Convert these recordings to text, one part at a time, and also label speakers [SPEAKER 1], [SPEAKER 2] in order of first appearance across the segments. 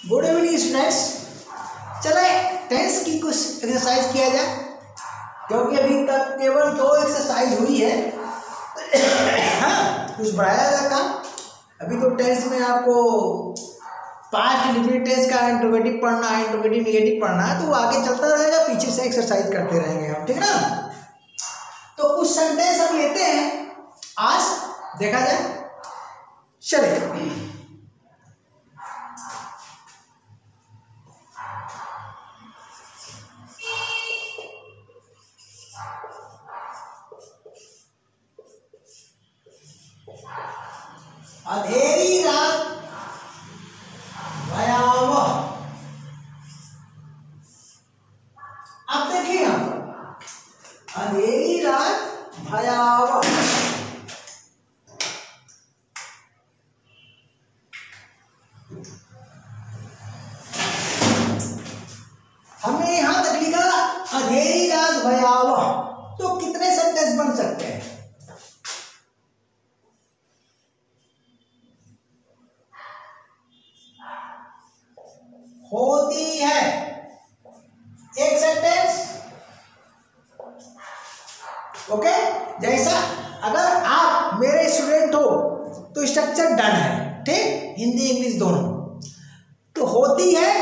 [SPEAKER 1] Good evening students. चले tense की कुछ एक्सरसाइज किया जाए, क्योंकि अभी तक केवल 2 एक्सरसाइज हुई है। हाँ, कुछ बढ़ाया जाए काम। अभी तो टेंस में आपको पास्ट डिफरेंट टेंस का इंट्रोगेटिव पढ़ना है, इंट्रोगेटिव नेगेटिव पढ़ना है, तो वो आगे चलता रहेगा, पीछे से एक्सरसाइज करते रहेंगे हम, ठीक ना। तो कुछ सेंटेंस हम लेते हैं, आज देखा जाए। चलिए अंधेरी रात भयावह। अब देखिए अंधेरी रात भयावह। हमने यहां तक लिखा अंधेरी रात भयावह, तो कितने सेंटेंस बन सकते हैं? होती है एक सेंटेंस। ओके, जैसा अगर आप मेरे स्टूडेंट हो तो स्ट्रक्चर डन है, ठीक, हिंदी इंग्लिश दोनों। तो होती है,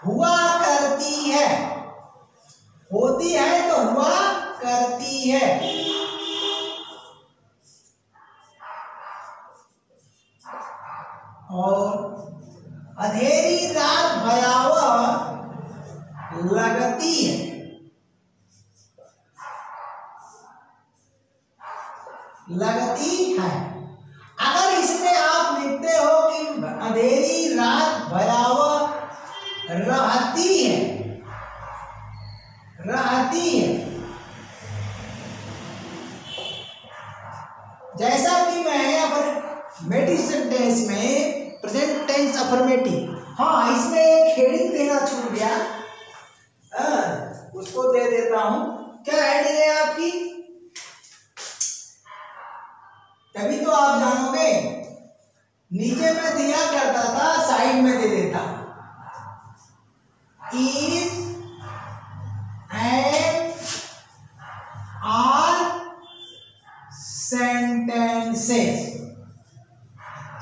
[SPEAKER 1] हुआ करती है, होती है तो हुआ करती है, और अंधेरी रात भयावह लगती है, लगती है। अगर इसमें आप लिखते हो कि अंधेरी रात भयावह रहती है, रहती है, जैसा कि मैं अफर्मेटिव सेंटेंस में प्रेजेंट टेंस अफर्मेटिव, हाँ इसमें एक हेडिंग देना छूट गया, उसको दे देता हूं। क्या हेडिंग है आपकी? तभी तो आप जानोगे। नीचे में दिया करता था, साइड में दे देता। Is and are sentences,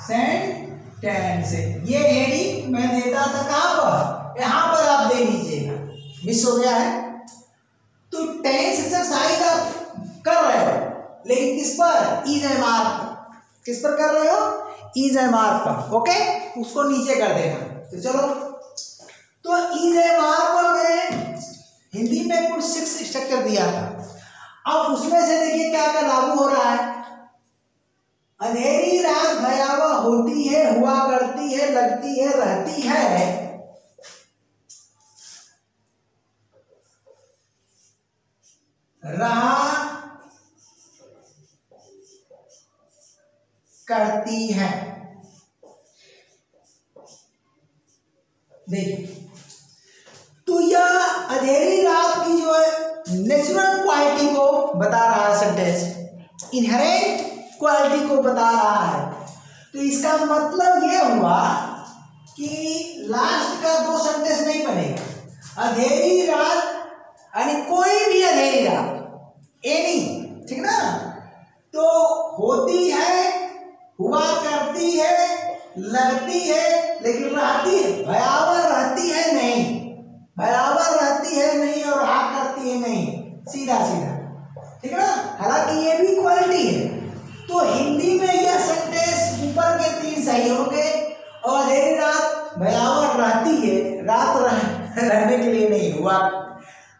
[SPEAKER 1] sentences, ये हेडिंग मैं देता था कहां पर? यहां पर आप दे लीजिएगा, मिस हो गया है। तो टेंस एक्सरसाइज आप कर रहे हो, लेकिन किस पर? इज एम आर पर। किस पर कर रहे हो? इज एम आर पर। ओके, उसको नीचे कर देना। तो चलो, तो इज एम आर पर मैं हिंदी में कुल 6 स्ट्रक्चर दिया था। अब उसमें से देखिए क्या क्या लागू हो रहा है। अंधेरी रात भयावह होती है, हुआ करती है, लगती है, रहती है, रहा करती है। देखिए, तो यह अंधेरी रात की जो है नेचुरल क्वालिटी को बता रहा है, सेंटेंस इनहेरेंट क्वालिटी को बता रहा है। तो इसका मतलब यह हुआ कि लास्ट का 2 सेंटेंस नहीं बनेगा। अंधेरी रात यानी कोई भी अंधेरी रात, एनी, ठीक ना। तो होती है, हुआ करती है, लगती है, लेकिन रहती है, भयावह रहती है नहीं, भयावह रहती है नहीं, और रहा करती है नहीं, सीधा सीधा, ठीक ना। हालांकि ये भी क्वालिटी है। तो हिंदी में यह सेंटेंस ऊपर के 3 सही होंगे, और अंधेरी रात भयावह रहती है, रात रहने के लिए नहीं, हुआ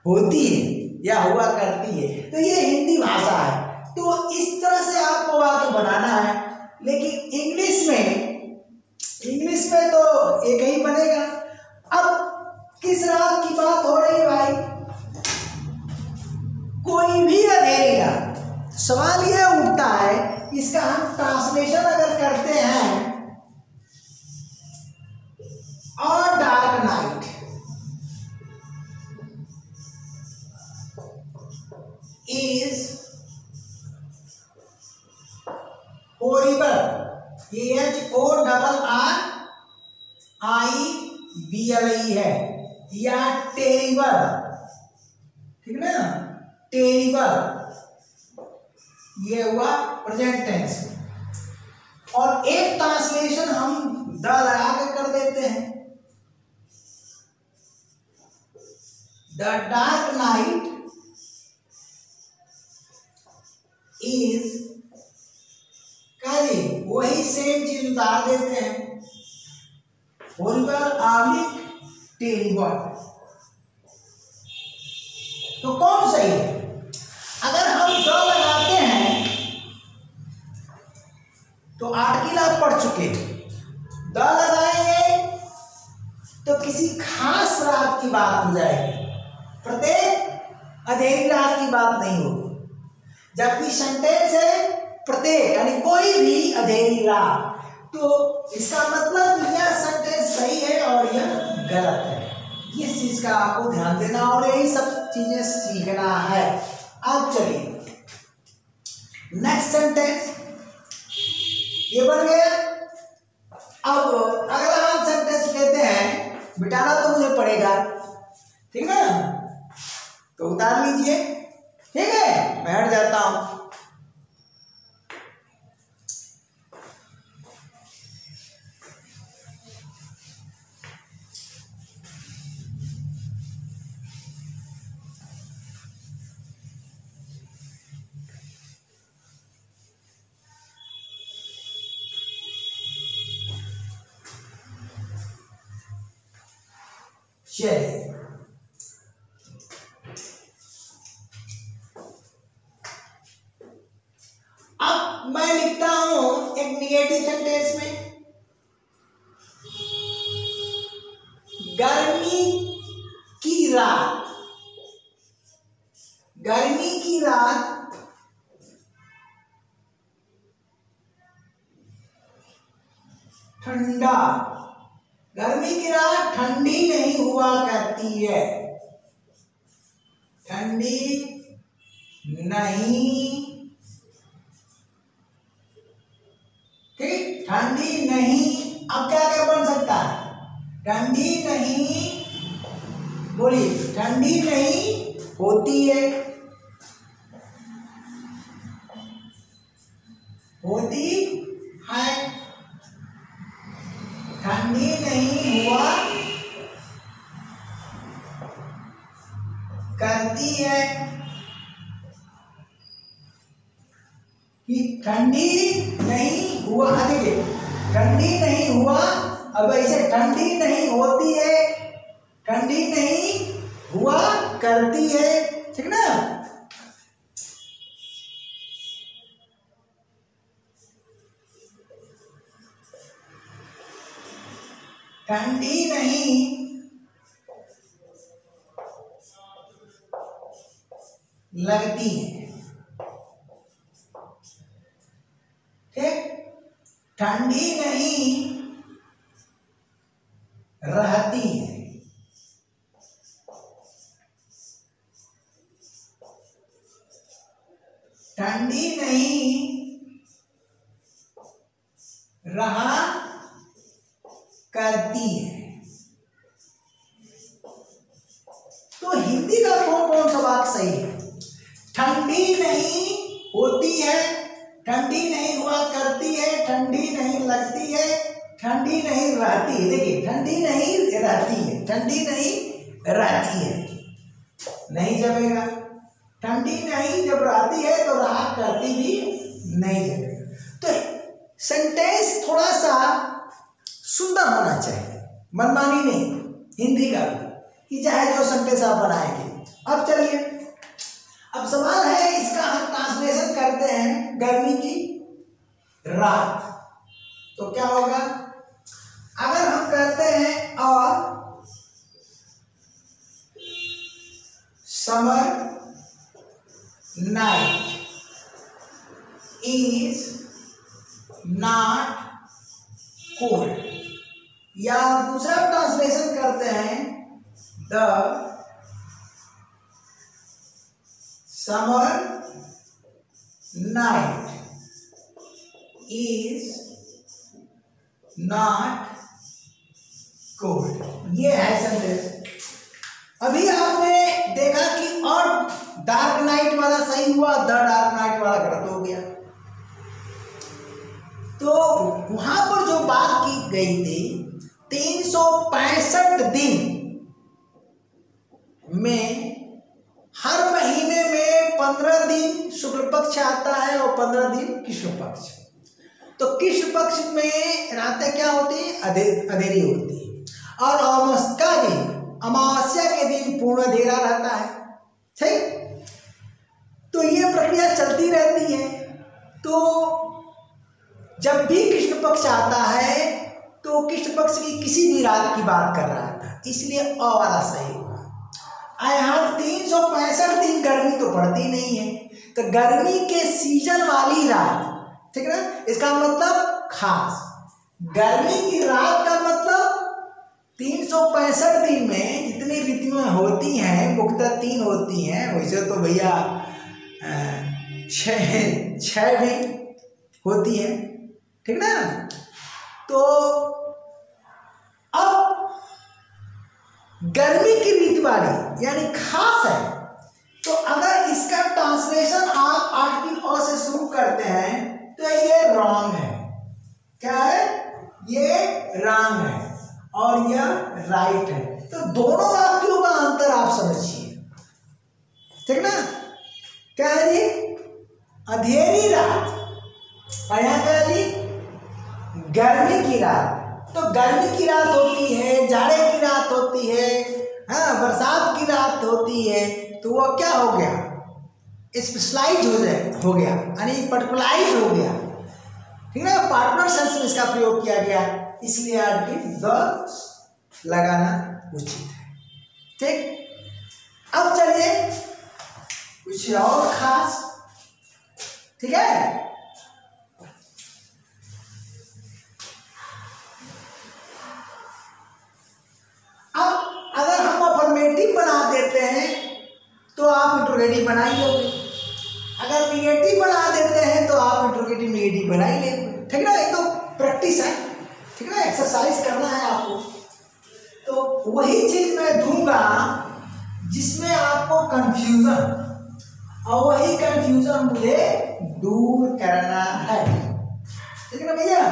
[SPEAKER 1] होती है या हुआ करती है। तो ये हिंदी भाषा है, तो इस तरह से आपको वाक्य बनाना है। लेकिन इंग्लिश में तो एक ही बनेगा। अब किस रात की बात हो रही भाई? कोई भी अंधेरी रात। सवाल यह उठता है, इसका हम ट्रांसलेशन अगर करते हैं, और डार्क नाइट, is होरिबल, HORRIBLE है, या टेरिबल, ठीक ना, टेरिबल, ये हुआ प्रेजेंट टेंस। और एक ट्रांसलेशन हम द लगा के कर देते हैं, द डार्क नाइट इज, वही सेम चीज उतार देते हैं, होरिबल आर्लिक टेरिबल। तो कौन सही है? अगर हम द लगाते हैं तो आर्टिकल आप पढ़ चुके, द लगाएंगे तो किसी खास रात की बात हो जाएगी, प्रत्येक अंधेरी रात की बात नहीं होगी। जबकि सेंटेंस है प्रत्येक, यानी कोई भी अंधेरी रात, तो इसका मतलब यह सेंटेंस सही है और यह गलत है। इस चीज का आपको ध्यान देना और यही सब चीजें सीखना है। अब चलिए नेक्स्ट सेंटेंस, ये बन गया। अब अगला हम सेंटेंस लेते हैं, बिटाना तो मुझे पड़ेगा, ठीक है, तो उतार लीजिए, ठीक है, बैठ जाता हूं। चलिए अब मैं लिखता हूं एक निगेटिव सेंटेंस में, गर्मी की रात, गर्मी की रात ठंडा, गर्मी की रात ठंडी नहीं हुआ करती है, ठंडी नहीं, ठीक, ठंडी नहीं। अब क्या क्या बन सकता है? ठंडी नहीं, बोलिए, ठंडी नहीं होती है, होती है, ठंडी नहीं हुआ करती है, कि ठंडी नहीं हुआ, देखिए ठंडी नहीं हुआ, अब ऐसे ठंडी नहीं होती है, ठंडी नहीं हुआ करती है, ठीक ना। ठंडी नहीं लगती है, ठीक, ठंडी नहीं रहती है, ठंडी नहीं रहा करती है। तो हिंदी का कौन कौन सा बात सही है? ठंडी नहीं होती है, ठंडी नहीं हुआ करती है, ठंडी नहीं लगती है, ठंडी नहीं रहती है। देखिए ठंडी नहीं रहती है, ठंडी नहीं रहती है, नहीं जमेगा। ठंडी नहीं जब रहती है तो रहा करती भी नहीं जमेगा। तो सेंटेंस थोड़ा सा सुंदर होना चाहिए, मनमानी नहीं, हिंदी का भी, कि चाहे जो सेंटेंस आप बनाएंगे। अब चलिए, अब सवाल है इसका हम ट्रांसलेशन करते हैं गर्मी की रात, तो क्या होगा? अगर हम कहते हैं और summer night is not cold, या दूसरा ट्रांसलेशन करते हैं the summer night is not cold. ये है सेंटेंस। अभी आपने देखा कि और डार्क नाइट वाला सही हुआ, द डार्क नाइट वाला गलत हो गया। तो वहां पर जो बात की गई थी 365 दिन में हर महीने में 15 दिन शुक्ल पक्ष आता है और 15 दिन कृष्ण पक्ष। तो कृष्ण पक्ष में रातें क्या होती है? अंधेरी होती है और अमावस्या के दिन पूर्ण अंधेरा रहता है। ठीक, तो ये प्रक्रिया चलती रहती है। तो जब भी कृष्ण पक्ष आता है तो कृष्ण पक्ष की किसी भी रात की बात कर रहा था, इसलिए अ वाला सही हुआ। यहाँ 365 दिन गर्मी तो पड़ती नहीं है, तो गर्मी के सीजन वाली रात, ठीक है ना, इसका मतलब खास। गर्मी की रात का मतलब 365 दिन में जितनी ऋतुएं होती हैं मुख्यतः 3 होती हैं, वैसे तो भैया 6 भी होती है, ठीक ना। तो अब गर्मी की ऋतु वाली यानी खास है, तो अगर इसका ट्रांसलेशन आप आर्टिकल अ से शुरू करते हैं तो ये रॉन्ग है। क्या है? ये रॉन्ग है और यह राइट है। तो दोनों वाक्यों का अंतर आप समझिए, ठीक ना। क्या है जी? अंधेरी रात और यहाँ क्या है जी? गर्मी की रात। तो गर्मी की रात होती है, जाड़े की रात होती है, हाँ, बरसात की रात होती है, तो वो क्या हो गया? स्पेशलाइज हो गया यानी पर्टिकुलराइज हो गया, ठीक है ना। पार्टनर सेंस में इसका प्रयोग किया गया, इसलिए आर्टिकल द लगाना उचित है। ठीक, अब चलिए कुछ और खास, ठीक है। अब अगर हम अफर्मेटिव बना देते हैं तो आप इंट्रोगेटिव बना ही लोगे, अगर निगेटिव बना देते हैं तो आप इंट्रोगेटिव निगेटिव बना ही लेंगे, ठीक ना। ये तो प्रैक्टिस है, ठीक ना, एक्सरसाइज करना है आपको। तो वही चीज मैं दूंगा जिसमें आपको कंफ्यूजन, और वही कंफ्यूजन मुझे दूर करना है, ठीक है ना भैया।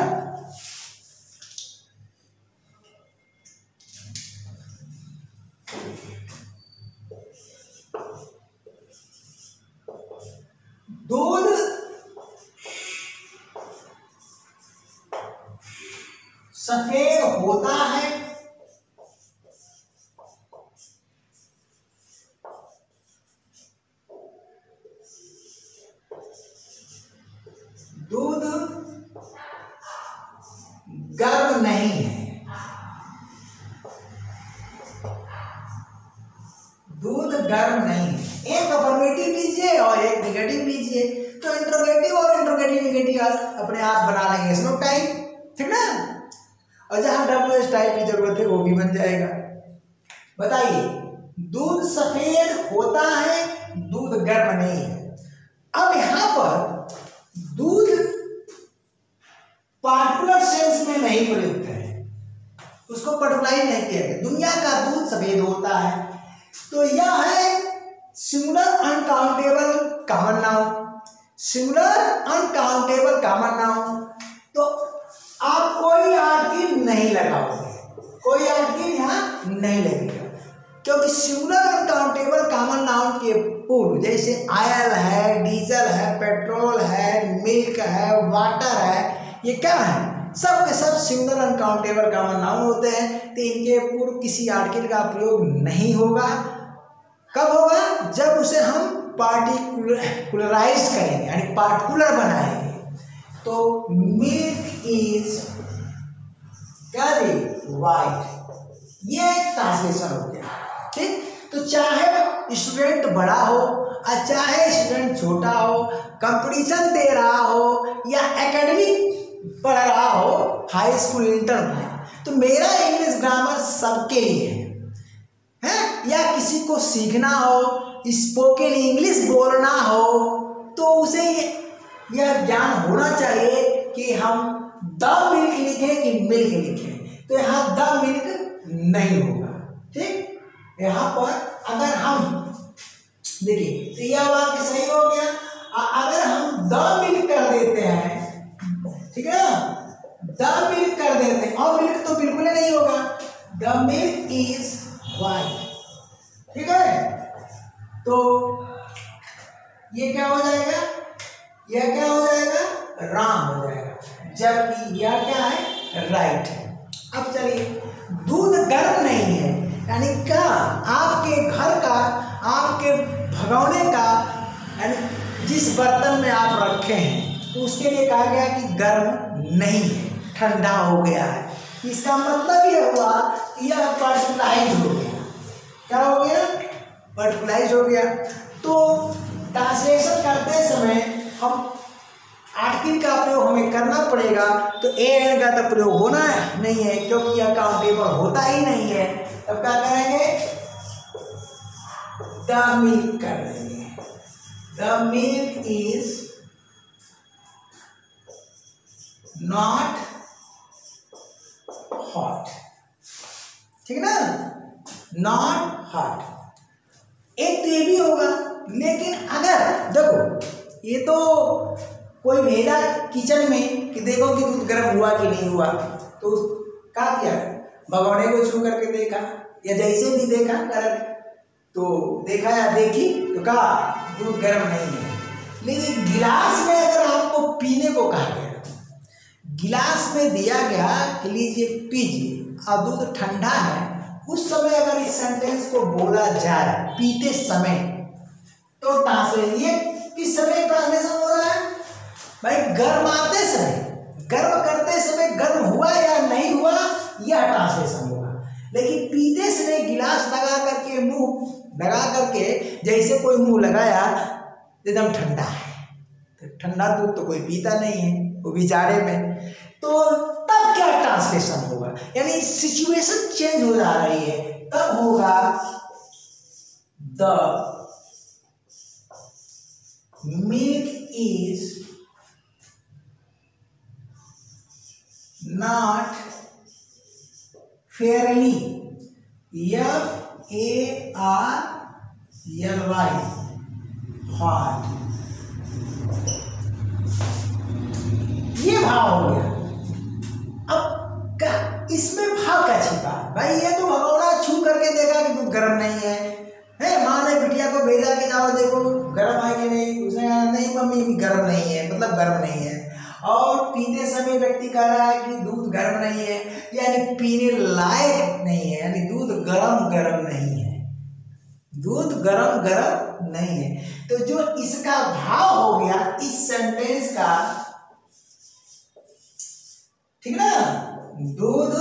[SPEAKER 1] दूध सफेद होता है, दूध गर्म नहीं है, दूध गर्म नहीं है। एक अफर्मेटिव लीजिए और एक निगेटिव लीजिए, तो इंट्रोगेटिव और इंट्रोगेटिव निगेटिव अपने आप बना लेंगे स्नो टाइप, ठीक ना। और जहां डब्ल्यू टाइप की जरूरत है वो भी बन जाएगा। बताइए, दूध सफेद होता है, दूध गर्म नहीं है। अब यहां पर दूध पार्टिकुलर सेंस में नहीं प्रयुक्त है, उसको पर्टिकुलराइज नहीं किया गया। दुनिया का दूध सफेद होता है, तो यह है singular uncountable common noun, singular uncountable common noun. तो आप कोई आर्टिकल नहीं लगाओगे, कोई आर्टिकल यहाँ नहीं लगेगा, क्योंकि सिंगुलर अनकाउंटेबल कॉमन नाउन के पूर्व जैसे ऑयल है, डीजल है, पेट्रोल है, मिल्क है, वाटर है, ये क्या है? सब के सब सिंगुलर अनकाउंटेबल कॉमन नाउन होते हैं। तो इनके पूर्व किसी आर्टिकल का प्रयोग नहीं होगा। कब होगा? जब उसे हम पार्टिकुलराइज करेंगे यानी पार्टिकुलर बनाएंगे। तो मिल्क इज क्या दी? वाइट। ये ट्रांसलेशन हो गया, ठीक। तो चाहे स्टूडेंट बड़ा हो और चाहे स्टूडेंट छोटा हो, कंपटीशन दे रहा हो या एकेडमिक पढ़ रहा हो, हाई स्कूल इंटर में, तो मेरा इंग्लिश ग्रामर सबके लिए है, या किसी को सीखना हो, स्पोकन इंग्लिश बोलना हो, तो उसे यह ज्ञान होना चाहिए कि हम द मिल्क लिखें कि मिल्क लिखें, तो यहाँ द मिल्क नहीं होगा। ठीक, यहाँ पर अगर हम देखिए तो यह वाक्य सही हो गया। अगर हम द मिल्क कर देते हैं, ठीक है ना, द मिल्क कर देते हैं, और मिल्क तो बिल्कुल ही नहीं होगा, द मिल्क इज वाइट। ठीक है, तो ये क्या हो जाएगा, यह क्या हो जाएगा, राम हो जाएगा, जबकि यह क्या है, राइट है। अब चलिए, दूध गर्म नहीं है, यानी क्या आपके घर का, आपके भगोने का, यानी जिस बर्तन में आप रखे हैं तो उसके लिए कहा गया कि गर्म नहीं है, ठंडा हो गया है। इसका मतलब यह हुआ कि यह पर्सनलाइज हो गया। क्या हो गया, पर्सनलाइज हो गया। तो ट्रांसलेशन करते समय हम आर्टिकल का प्रयोग हमें करना पड़ेगा, तो एन का तो प्रयोग होना नहीं है क्योंकि यह काउंटेबल होता ही नहीं है। तब क्या करेंगे, द मिल्क कर देंगे, the milk is not hot. ठीक ना, नॉट हॉट। एक तो ये भी होगा, लेकिन अगर देखो ये तो कोई भेजा किचन में कि देखो कि दूध गर्म हुआ कि नहीं हुआ, तो क्या किया, भगोने को छू करके देखा, या जैसे भी देखा गर्म, तो देखा या देखी तो कहा दूध गर्म नहीं है। लेकिन गिलास में अगर आपको पीने को कहा गया, गिलास में दिया गया कि लीजिए पीजिए और दूध ठंडा है, उस समय अगर इस सेंटेंस को बोला जाए पीते समय, तो ट्रांसलेशन ये किस समय ट्रांसलेशन हो रहा है भाई, गर्माते समय, गर्म करते समय गर्म हुआ या नहीं हुआ, यह ट्रांसलेशन होगा। लेकिन पीते समय गिलास लगा करके, मुंह लगा करके, जैसे कोई मुंह लगाया एकदम ठंडा है, तो ठंडा दूध तो कोई पीता नहीं है, वो भी जाड़े में, तो तब क्या ट्रांसलेशन होगा, यानी सिचुएशन चेंज हो जा रही है, तब होगा the milk is not Fairlie, FARLY, hot. ये भाव हो गया। अब क्या इसमें भाव क्या छिपा भाई, ये तो भगोना छू करके देखा कि दूध गर्म नहीं है, माँ ने बिटिया को भेजा कि जाओ देखो गर्म है कि नहीं, उसने कहा नहीं मम्मी गर्म नहीं है, मतलब गर्म नहीं है। और पीते समय व्यक्ति कह रहा है कि दूध गर्म नहीं है, यानी पीने लायक नहीं है, यानी दूध गरम गरम नहीं है, दूध गरम गरम नहीं है। तो जो इसका भाव हो गया इस सेंटेंस का, ठीक ना, दूध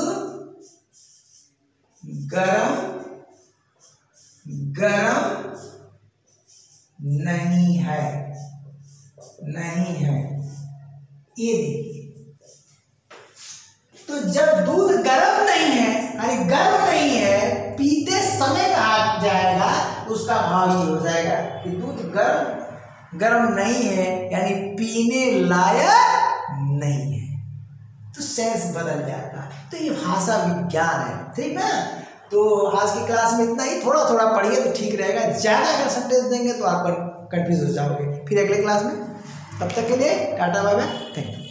[SPEAKER 1] गरम गरम नहीं है, नहीं है, ये देखिए। तो जब दूध गर्म नहीं है, यानी गर्म नहीं है, पीते समय कहा जाएगा, तो उसका भाव ये हो जाएगा कि दूध गर्म गर्म नहीं है, यानी पीने लायक नहीं है, तो सेंस बदल जाता है। तो ये भाषा विज्ञान है, ठीक ना। तो आज की क्लास में इतना ही, थोड़ा थोड़ा पढ़िए तो ठीक रहेगा, ज़्यादा अगर सेंटेंस देंगे तो आप कंफ्यूज हो जाओगे फिर अगले क्लास में। तब तक के लिए tata bye bye, thank you.